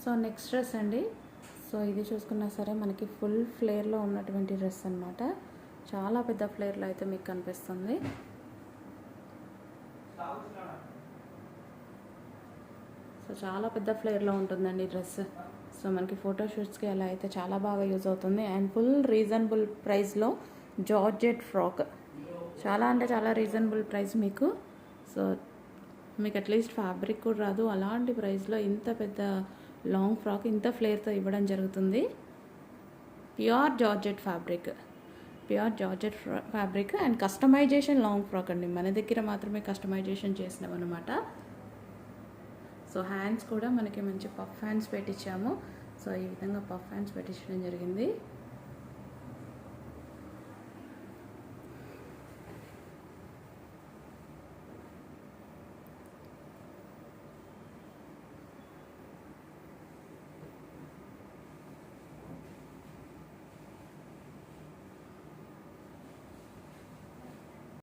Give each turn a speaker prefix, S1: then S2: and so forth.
S1: So next dress అండి. So ఇది చూసుకున్నా సరే మనకి ఫుల్ ఫ్లేర్లో ఉన్నటువంటి డ్రెస్ అనమాట. చాలా పెద్ద ఫ్లేర్లో అయితే మీకు కనిపిస్తుంది. సో చాలా పెద్ద ఫ్లేర్లో ఉంటుందండి డ్రెస్. సో మనకి ఫోటోషూట్స్కి అలా అయితే చాలా బాగా యూజ్ అవుతుంది. అండ్ ఫుల్ రీజనబుల్ ప్రైస్లో జార్జెట్ ఫ్రాక్, చాలా అంటే చాలా రీజనబుల్ ప్రైస్ మీకు. సో మీకు అట్లీస్ట్ ఫ్యాబ్రిక్ కూడా రాదు, అలాంటి ప్రైస్లో ఇంత పెద్ద లాంగ్ ఫ్రాక్ ఇంత ఫ్లేర్తో ఇవ్వడం జరుగుతుంది. Pure georgette fabric and customisation long frock అండి. మన దగ్గర మాత్రమే కస్టమైజేషన్ చేసినాం అనమాట. సో హ్యాండ్స్ కూడా మనకి మంచి పఫ్ హ్యాండ్స్ పెట్టించాము. సో ఈ విధంగా పఫ్ హ్యాండ్స్ పెట్టించడం జరిగింది.